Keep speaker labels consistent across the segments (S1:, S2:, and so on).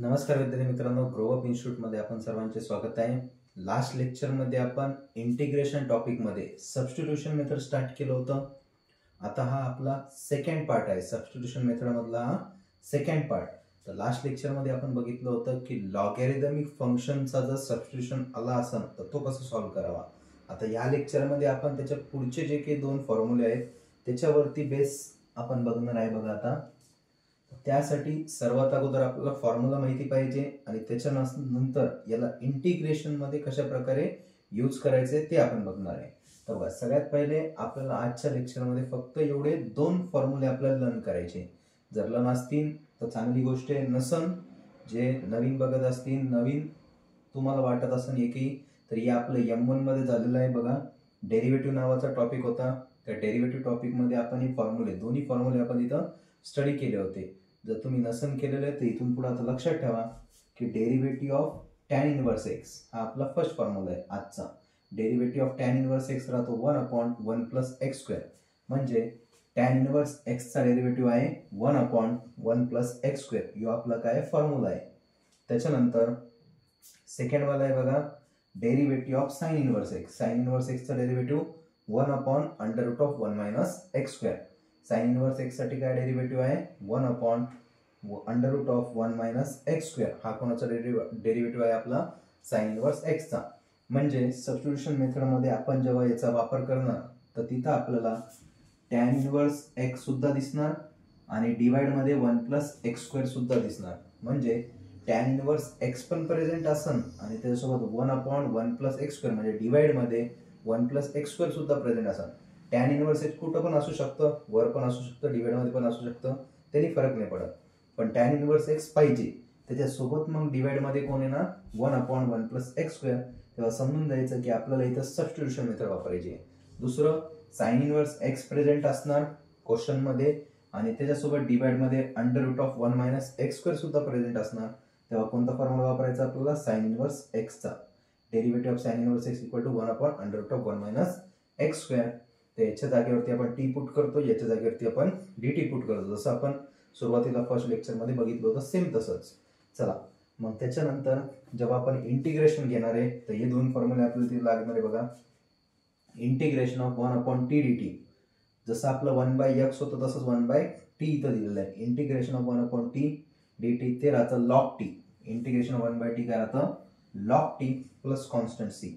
S1: नमस्कार विद्यार्थी मित्रांनो, ग्रो अप इन्स्टिट्यूटमध्ये आपण सर्वांचे स्वागत आहे. लास्ट लेक्चरमध्ये आपण इंटिग्रेशन टॉपिकमध्ये सबस्टिट्यूशन मेथड स्टार्ट केलं होतं. आता हा आपला सेकंड पार्ट आहे. सबस्टिट्यूशन मेथडमधला हा सेकंड पार्ट. तर लास्ट लेक्चरमध्ये आपण बघितलं होतं की लॉगॅरिथमिक फंक्शनचा जर सबस्टिट्यूशन आला असेल तर तो कसा सॉल्व्ह करावा. आता या लेक्चरमध्ये आपण त्याच्या पुढचे जे काही दोन फॉर्म्युले आहेत त्याच्यावरती बेस आपण बघणार आहे. बघा, आता त्यासाठी सर्वात अगोदर आपल्याला फॉर्म्युला माहिती पाहिजे आणि त्याच्यानंतर याला इंटिग्रेशन मध्ये कशा प्रकारे यूज करायचे ते आपण बघणार आहे. तर बघा, सगळ्यात पहिले आपल्याला आजच्या लेक्चरमध्ये फक्त एवढे दोन फॉर्म्युले आपल्याला लर्न करायचे. जर लर्न असतील तर चांगली गोष्ट आहे, नसन जे नवीन बघत असतील, नवीन तुम्हाला वाटत असेल की तर हे आपलं M1 मध्ये झालेलं आहे. बघा, डेरिव्हेटिव्ह नावाचा टॉपिक होता. त्या डेरिव्हेटिव्ह टॉपिक मध्ये आपण हे फॉर्म्युले दोन्ही फॉर्म्युले आपण इथं स्टडी केले होते. जर तुम्ही नसन केलेलं आहे तर इथून पुढे आता लक्षात ठेवा की derivative of tan inverse x हा आपला फर्स्ट फॉर्म्युला आहे आजचा. Derivative of tan inverse x राहतो 1/1 + x². म्हणजे टॅन इनव्हर्स एक्स चा डेरिव्हेटिव्ह आहे 1/1 + x². यो आपला काय फॉर्म्युला आहे. त्याच्यानंतर सेकंड वाला आहे बघा, derivative of sine inverse X. Sine inverse x चा derivative 1/√1 - x². Sine inverse X साठी काय डेरिव्हेटिव्ह आहे 1/√1 - x². हा कोणाचा डेरिव्हेटिव्ह आहे आपला साइन इनव्हर्स एक्स चा. म्हणजे सबस्टिट्यूशन मेथड मध्ये आपण जेव्हा याचा वापर करणार तर तिथं आपल्याला टॅन इनव्हर्स एक्स सुद्धा दिसणार आणि डिवाइड मध्ये 1 + x² सुद्धा दिसणार. म्हणजे टॅन इनव्हर्स एक्स पण प्रेझेंट असन आणि त्याच्यासोबत 1/1 + x² म्हणजे डिवाइड मध्ये 1 + x² सुद्धा प्रेझेंट असन. टॅन इनव्हर्स एक्स कुठं पण असू शकतं, वर पण असू शकतं, डिवाइड मध्ये पण असू शकतं, त्यांनी फरक नाही पडत. पण टॅन इनव्हर्स एक्स पाहिजे त्याच्यासोबत मग डिवाइड मध्ये कोण येणार 1/1 + x². तेव्हा समजून जायचं की आपल्याला इथं सबस्टिट्यूशन मेथड वापरायची आहे. दुसरं, साइन इनव्हर्स एक्स प्रेझेंट असणार क्वेश्चन मध्ये आणि त्याच्यासोबत डिवाइड मध्ये √1 - x² सुद्धा प्रेझेंट असणार. तेव्हा कोणता फॉर्म्युला वापरायचा आपल्याला साइन इनव्हर्स एक्स चा. Derivative of sine inverse x = 1/√1 - x². तर याच्या जागेवरती आपण टी पुट करतो, याच्या जागेवरती आपण dt पुट करतो, जसं आपण सुरुवातीला फर्स्ट लेक्चर मध्ये बघितलं होतं सेम तसंच. चला, मग त्याच्यानंतर जेव्हा आपण इंटिग्रेशन घेणार आहे तर हे दोन फॉर्म्युले आपल्याला तिथे लागणार आहे. बघा, इंटिग्रेशन ऑफ 1/t dt. जसं आपलं 1/x होतं तसंच 1/t इथं दिलेलं आहे. इंटिग्रेशन ऑफ 1/t dt ते राहतं log t. Integration of 1/t काय राहतं log t + कॉन्स्टंट c.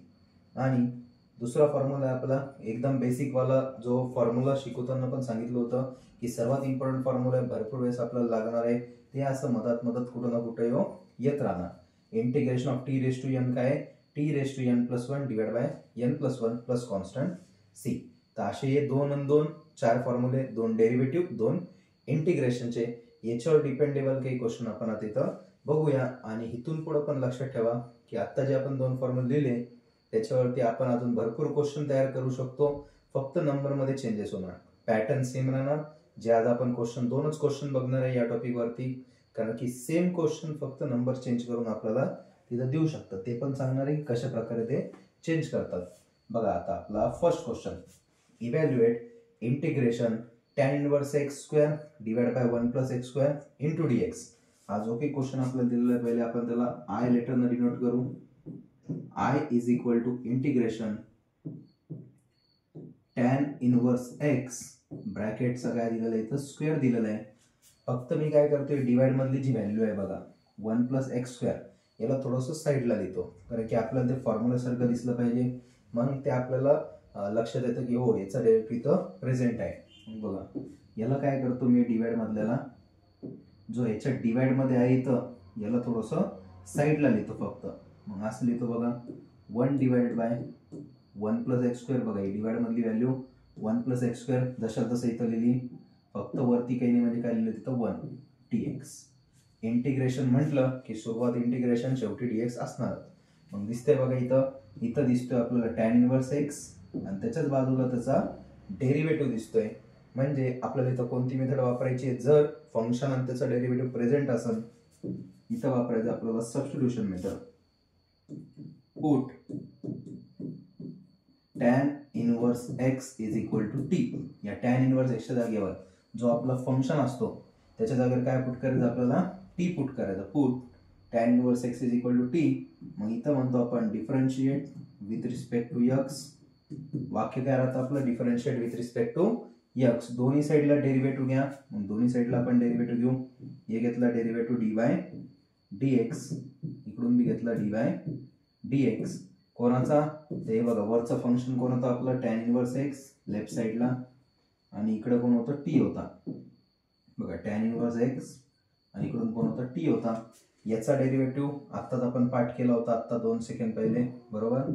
S1: आणि दुसरा फॉर्म्युला आहे आपला एकदम बेसिक वाला, जो फॉर्म्युला शिकवताना पण सांगितलं होतं की सर्वात इम्पॉर्टंट फॉर्म्युला भरपूर वेळेस आपल्याला लागणार आहे. ते असं मधात कुठं ना कुठं येत राहणार. इंटिग्रेशन ऑफ t⁻n काय t⁻n + 1 / n + 1 + कॉन्स्टंट c. तर असे हे 2 आणि 2 4 फॉर्म्युले, 2 डेरिव्हेटिव्ह, 2 इंटिग्रेशनचे. याच्यावर डिपेंडेबल काही क्वेश्चन आपण आता इथं बघूया. आणि इथून पुढे पण लक्षात ठेवा की आता जे आपण 2 फॉर्म्युले लिहिले त्याच्यावरती आपण अजून भरपूर क्वेश्चन तयार करू शकतो. फक्त नंबर मध्ये चेंजेस होणार, पॅटर्न सेम राहणार. जे आज आपण क्वेश्चन 2च क्वेश्चन बघणार आहे या टॉपिक वरती, कारण की सेम क्वेश्चन फक्त नंबर चेंज करून आपल्याला तिथं देऊ शकतात. ते पण सांगणार आहे कशा प्रकारे ते चेंज करतात. बघा, आता आपला first question, evaluate integration tan inverse x² divide by 1 + x² into dx. हा जो काही क्वेश्चन आपल्याला दिलेला आहे, पहिले आपण त्याला आय लेटर न डिनोट करू. I = integration tan inverse x ब्रॅकेटचा काय दिलेलं आहे इथं स्क्वेअर दिलेला आहे. फक्त मी काय करतोय, डिवाइड मधली जी व्हॅल्यू आहे बघा 1 + x², याला थोडंसं साईडला लिहितो कारण की आपल्याला ते फॉर्म्युला सारखं दिसलं पाहिजे. मग ते आपल्याला लक्षात येतं की हो, याचा डेरिव्हेटिव्ह इथं प्रेझेंट आहे. बघा, याला काय करतो मी, डिवाइड मधल्याला जो याच्या डिवाइड मध्ये आहे इथं याला थोडंसं साईडला लिहितो फक्त. मग असं लिहितो बघा 1 / 1 + x². बघा, ही डिवाइड मधली व्हॅल्यू 1 + x² जशा तसं इथं लिहिली. फक्त वरती काही नाही म्हणजे काय लिहिलं तिथं 1 dx. इंटिग्रेशन म्हटलं की सुरुवात इंटिग्रेशन, शेवटी dx असणार. मग दिसतंय बघा इथं दिसतोय आपल्याला टॅन इनव्हर्स x आणि त्याच्याच बाजूला त्याचा डेरिव्हेटिव्ह दिसतोय. म्हणजे आपल्याला इथं कोणती मेथड वापरायची आहे, जर फंक्शन आणि त्याचा डेरिव्हेटिव्ह प्रेझेंट असेल इथं वापरायचं आपल्याला substitution method. Put tan inverse x = t. या टॅन इनव्हर्स x च्या जागेवर जो आपला फंक्शन असतो त्याच्या जागेवर काय पुट करायचं आपल्याला, t पुट करायचं. Put tan inverse x is equal to t, मग इथं म्हणतो आपण differentiate with respect to x. वाक्य काय राहतं आपलं, differentiate with respect to x. दोन्ही साईडला डेरिव्हेटिव्ह घ्या, मग दोन्ही साईडला आपण डेरिव्हेटिव्ह घेऊ. हे घेतला derivative D Y D x, इकडून बी घेतला डी वाय डी एक्स. कोणाचा, ते बघा वरचं फंक्शन कोण होतं आपलं, टॅन इनवर्स एक्स लेफ्ट साईडला, आणि इकडे कोण होतं, टी होता. बघा टॅन इनवर्स एक्स आणि इकडून कोण होता, टी होता. याचा डेरिव्हेटिव्ह आत्ताच आपण पाठ केला होता, आत्ता 2 सेकंड पहिले, बरोबर.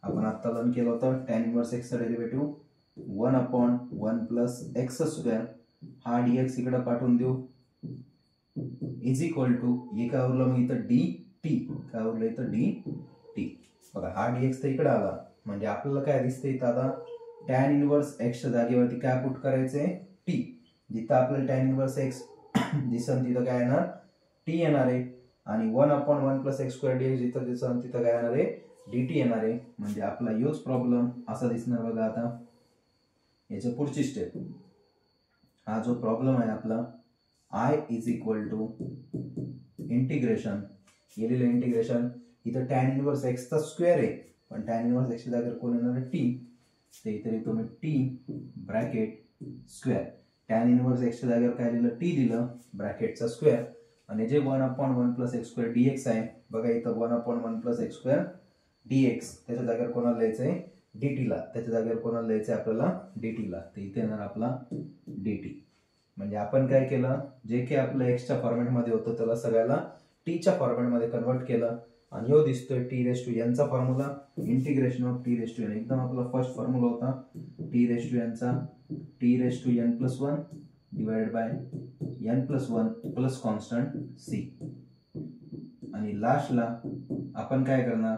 S1: आपण आत्ता लर्न केलं होतं टॅन इनवर्स एक्सचा डेरिव्हेटिव्ह 1/1 प्लस एक्स स्क्वेअर. हा dx इकडे पाठवून देऊ इज इक्वल टू, हे काय उरलं मग इथं डी टी, काय उरलं इथं डी टी. बघा हा dx तर इकडे आला, म्हणजे आपल्याला काय दिसतंय इथं आता, टॅन इनवर्स एक्सच्या जागेवरती काय पुट करायचंय, टी. जिथं आपल्याला टॅन इनवर्स एक्स दिसन तिथं काय येणार, टी येणार आहे. आणि 1/1 प्लस एक्स स्क्वेअर dx जिथं दिसन तिथं काय येणार आहे, dt येणार आहे. म्हणजे आपला योच प्रॉब्लेम असा दिसणार बघा. आता याच्या पुढची स्टेप, हा जो प्रॉब्लेम आहे आपला, I is equal to integration, गेलेलं इंटिग्रेशन. इथं टॅन इनवर्स एक्सचा स्क्वेअर आहे, पण टॅन इनवर्स एक्सच्या जागेवर कोण येणार आहे, टी. तर इथे लिहितो मी T bracket square. Tan inverse एक्सच्या जागेवर काय लिहिलं, टी दिलं ब्रॅकेटचा स्क्वेअर. आणि जे 1/1 प्लस एक्स स्क्वेअर dx आहे, बघा इथं 1/1 प्लस एक्स स्क्वेअर dx, त्याच्या जागेवर कोणाला लिहायचंय, dt ला. त्याच्या जागेवर कोणाला लिहायचंय आपल्याला, dt ला. तर इथे येणार आपला dt. म्हणजे आपण काय केलं, जे काही आपलं एक्सच्या फॉर्मॅटमध्ये होतं त्याला सगळ्याला टीच्या फॉर्मॅटमध्ये कन्वर्ट केलं. आणि यो दिसतोय टी रेस टू एनचा formula, integration of T raise to N. एकदम आपला फर्स्ट फॉर्म्युला होता टी रेस टू एनचा, T raise to N plus 1 divided by N plus 1 plus constant C. आणि लास्टला आपण काय करणार,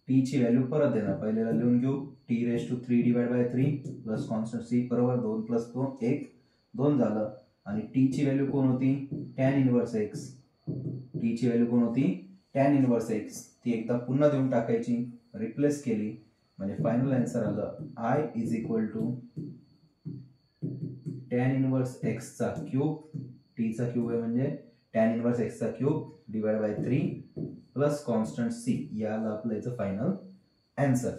S1: टी ची व्हॅल्यू परत देणार. पहिल्याला लिहून घेऊ t raise to 3 divide by 3 plus constant c, बरोबर. 2 प्लस 2 1, 2 झालं. आणि टी ची व्हॅल्यू कोण होती, टॅन इनवर्स एक्स. टी ची व्हॅल्यू कोण होती, टॅन इनवर्स एक्स. ती एकदा पुन्हा देऊन टाकायची, रिप्लेस केली, म्हणजे फायनल आन्सर आलं I is equal to tan inverse एक्सचा क्यूब, टीचा क्यूब आहे म्हणजे टॅन इनवर्स एक्सचा cube divide by 3 plus constant c. याला आपलं याचं फायनल आन्सर.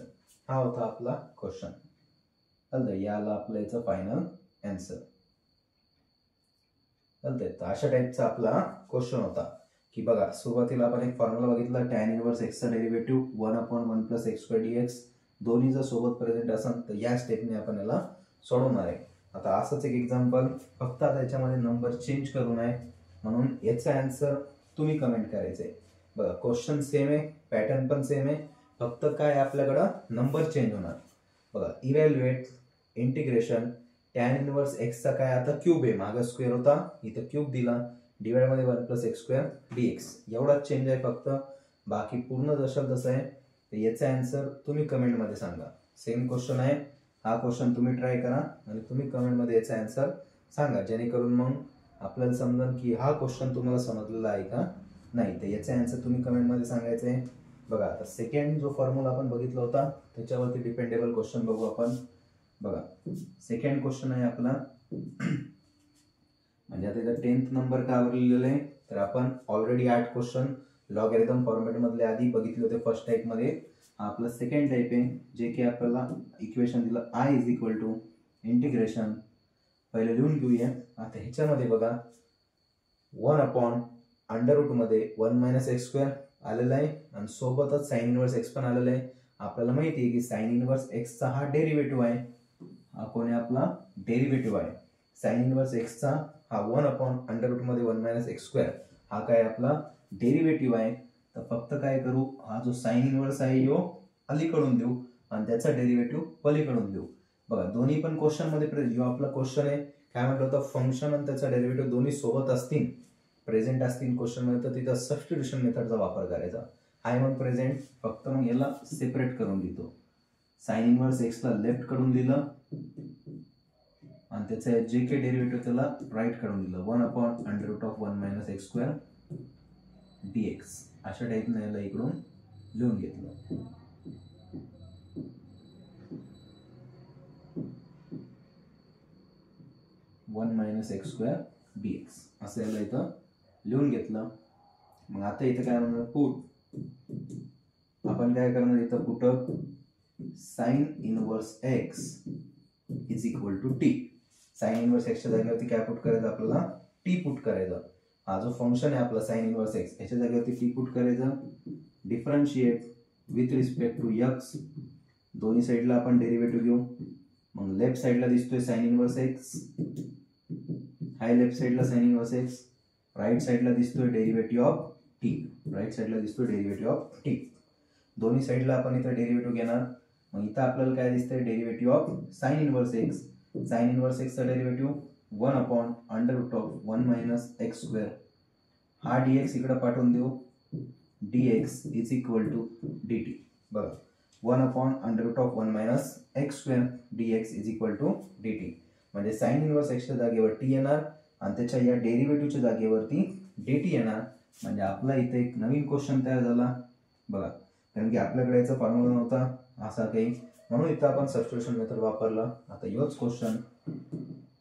S1: हा होता आपला क्वेश्चन. चालतंय, याला आपलं याचं फायनल आन्सर. चालतंय, तर अशा टाईपचा आपला क्वेश्चन होता. की बघा सुरुवातीला आपण एक फॉर्म्युला बघितला, टॅन इनवर्स एक्सचा derivative 1/1 plus x square dx. दोन्ही जर सोबत प्रेझेंट असेल तर या स्टेपने आपण याला सोडवणार आहे. आता असंच एक एक्झाम्पल, फक्त आता याच्यामध्ये नंबर चेंज करून आहे, म्हणून याचा आन्सर तुम्ही कमेंट करायचंय. बघा क्वेश्चन सेम आहे, पॅटर्न पण सेम आहे, फक्त काय आपल्याकडं नंबर चेंज होणार. बघा इव्हॅल्युएट इंटिग्रेशन टॅन इनवर्स एक्सचा काय आता क्यूब आहे, मागं स्क्वेअर होता इथं क्यूब दिला, डिवाइड मध्ये 1 प्लस एक्स स्क्वेअर dx. एवढाच चेंज आहे फक्त, बाकी पूर्ण जसं तसं आहे. तर याचा आन्सर तुम्ही कमेंटमध्ये सांगा. सेम क्वेश्चन आहे, हा क्वेश्चन तुम्ही ट्राय करा आणि तुम्ही कमेंटमध्ये याचा आन्सर सांगा, जेणेकरून मग आपल्याला समजेल की हा क्वेश्चन तुम्हाला समजलेला आहे का नाही. तर याचा आन्सर तुम्ही कमेंटमध्ये सांगायचं आहे. बघा आता सेकंड जो फॉर्म्युला आपण बघितला होता त्याच्यावरती डिपेंडेबल क्वेश्चन बघू आपण. बघा सेकंड क्वेश्चन आहे आपला, म्हणजे आता इथं 10th नंबर का लिहिलेलं आहे, तर आपण ऑलरेडी 8 क्वेश्चन लॉगॅरिथम फॉर्मॅट मधले आधी बघितले होते फर्स्ट टाईप मध्ये. हा आपला सेकंड टाईप आहे, जे की आपल्याला इक्वेशन दिलं I is equal to integration. पहिले लिहून घेऊया. आता ह्याच्यामध्ये बघा 1/√, मध्ये 1 मायनस एक्स स्क्वेअर आलेला आहे, आणि सोबतच साइन इनवर्स एक्स पण आलेला आहे. आपल्याला माहिती आहे की साइन इनवर्स एक्सचा हा डेरिव्हेटिव्ह आहे. हा कोण आहे आपला डेरिव्हेटिव्ह आहे. साइन इनवर्स एक्सचा हा 1/√, मध्ये 1 मायनस एक्स स्क्वेअर हा काय आपला डेरिव्हेटिव्ह आहे. तर फक्त काय करू, हा जो साइन इनवर्स आहे यो अलीकडून देऊ आणि त्याचा डेरिव्हेटिव्ह पलीकडून देऊ. बघा दोन्ही पण क्वेश्चन मध्ये जो आपला क्वेश्चन आहे काय म्हटलं होतं, फंक्शन आणि त्याचा डेरिव्हेटिव्ह दोन्ही सोबत असतील, प्रेझेंट असतील क्वेश्चन मध्ये, तर तिथं सबस्टिट्यूशन मेथडचा वापर करायचा. आहे मग प्रेझेंट, फक्त मग याला सेपरेट करून लिहितो. साइन इनवर्स एक्सला लेफ्ट कडून लिहिलं आणि त्याचा जे काही डेरिव्हेटिव्ह त्याला राईट कडून लिहिलं, 1/√1 मायनस एक्स स्क्वेअर dx. अशा टाईपने याला इकडून लिहून घेतलं. 1 मायनस एक्स स्क्वेअर dx असं याला इथं लिहून घेतलं. मग आता इथे काय म्हणणार, पुट, आपण काय करणार इथं, put up sine inverse x is equal to t. Sine inverse एक्सच्या जागेवरती काय पुट करायचं आपल्याला, टी पुट करायचं. हा जो फंक्शन आहे आपला साइन इनवर्स एक्स, याच्या जागेवरती टी पुट करायचं. Differentiate with respect to x, दोन्ही साईडला आपण डेरिव्हेटिव्ह घेऊ. मग लेफ्ट साईडला दिसतोय साइन इनवर्स एक्स, हाय लेफ्ट साईडला साइन इनवर्स एक्स, राईट साईडला दिसतोय डेरिव्हेटिव्ह ऑफ टी, राईट साईडला दिसतोय डेरिव्हेटिव्ह ऑफ टी. दोन्ही साईडला आपण इथं डेरिव्हेटिव्ह घेणार. मग इथं आपल्याला काय दिसतंय, derivative of sine inverse x. Sine inverse एक्सचा डेरिव्हेटिव्ह 1/√1 मायनस एक्स स्क्वेअर. हा dx इकडे पाठवून देऊ, dx is equal to dt. बघा 1/√1 minus x square dx is equal to dt. म्हणजे साइन इनवर्स एक्सच्या जागेवर टी येणार आणि त्याच्या या डेरिव्हेटिव्हच्या जागेवरती dt येणार. म्हणजे आपला इथे एक नवीन क्वेश्चन तयार झाला. बघा, कारण की आपल्याकडे याचा फॉर्म्युला नव्हता असा काही, म्हणून इथं आपण सबस्टिट्यूशन मेथड वापरला. आता योच question,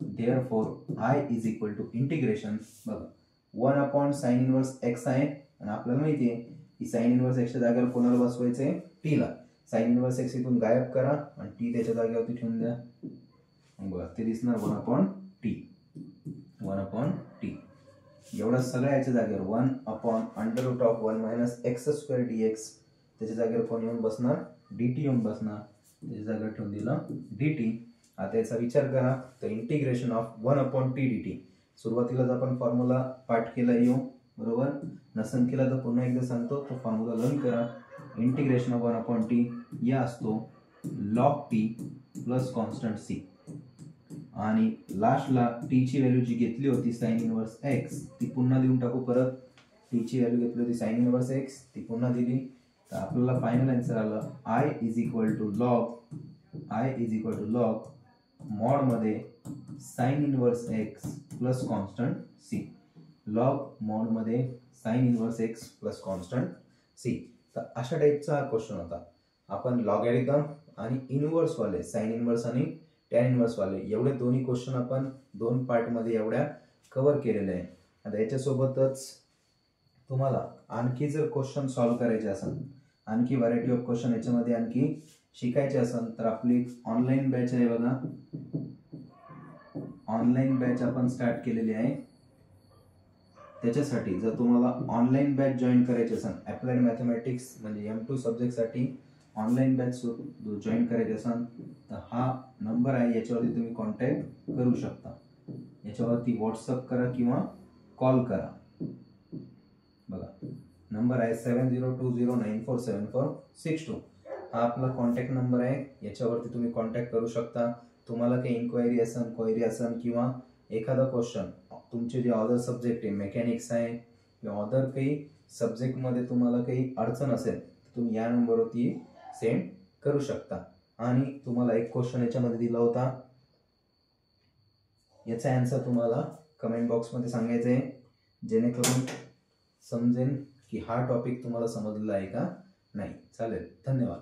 S1: therefore I is equal to integration, बघा 1/sin इनवर्स एक्स आहे आणि आपल्याला माहिती आहे की साइन इनवर्स एक्सच्या जागेवर कोणाला बसवायचंय, टीला. साइन इनवर्स एक्स इथून गायब करा आणि टी त्याच्या जागेवरती ठेवून द्या. बघा ते दिसणार 1/t, 1/t. एवढा सगळ्या याच्या जागेवर 1/√1 मायनस एक्स स्क्वेअर dx, त्याच्या जागेवर कोण येऊन बसणार, dt येऊन बसणार. त्याच्या जागेवर ठेवून दिलं dt. आता याचा विचार करा तर इंटिग्रेशन ऑफ 1/t dt. सुरुवातीलाच आपण फॉर्म्युला पाठ केला येऊ, बरोबर. नसन केला तर पुन्हा एकदा सांगतो, तो फॉर्म्युला लर्न करा. इंटिग्रेशन ऑफ 1/t या असतो log t plus constant c. आणि लास्टला टी ची व्हॅल्यू जी घेतली होती साइन इनवर्स एक्स, ती पुन्हा देऊन टाकू. परत टी ची व्हॅल्यू घेतली होती साइन इनवर्स एक्स, ती पुन्हा दिली. तर आपल्याला फायनल आन्सर आलं I is equal to log mod मध्ये sine inverse X plus constant C. Log mod मध्ये sine inverse X plus constant C. तर अशा टाईपचा हा क्वेश्चन होता. आपण लॉगॅरिथम आणि इनवर्स वाले, साइन इनवर्स आणि टॅन इनवर्स वाले, एवढे दोन्ही क्वेश्चन आपण 2 पार्टमध्ये एवढ्या कव्हर केलेले आहे. आता याच्यासोबतच तुम्हाला आणखी जर क्वेश्चन सॉल्व्ह करायचे असेल, आणखी व्हरायटी ऑफ क्वेश्चन याच्यामध्ये आणखी शिकायचे असेल, तर आपली ऑनलाईन बॅच आहे बघा. ऑनलाईन बॅच आपण स्टार्ट केलेली आहे. त्याच्यासाठी जर तुम्हाला ऑनलाईन बॅच जॉईन करायची असेल, अप्लाइड मॅथमॅटिक्स म्हणजे M2 सब्जेक्टसाठी ऑनलाईन बॅच जॉईन करायची असेल, तर हा नंबर आहे, याच्यावरती तुम्ही कॉन्टॅक्ट करू शकता. याच्यावरती व्हॉट्सअप करा किंवा कॉल करा. बघा नंबर आहे 7020947462. हा आपला कॉन्टॅक्ट नंबर आहे, याच्यावरती तुम्ही कॉन्टॅक्ट करू शकता. तुम्हाला काही इन्क्वायरी असेल, क्वायरी असेल किंवा एखादा क्वेश्चन तुमचे जे अदर सब्जेक्ट आहे, मेकॅनिक्स आहे किंवा अदर काही सब्जेक्टमध्ये तुम्हाला काही अडचण असेल, तर तुम्ही या नंबरवरती सेंड करू शकता. आणि तुम्हाला एक क्वेश्चन याच्यामध्ये दिला होता, याचा आन्सर तुम्हाला कमेंट बॉक्समध्ये सांगायचं आहे, जेणेकरून समजेल की हा टॉपिक तुम्हाला समजला आहे का नाही. चालेल, धन्यवाद.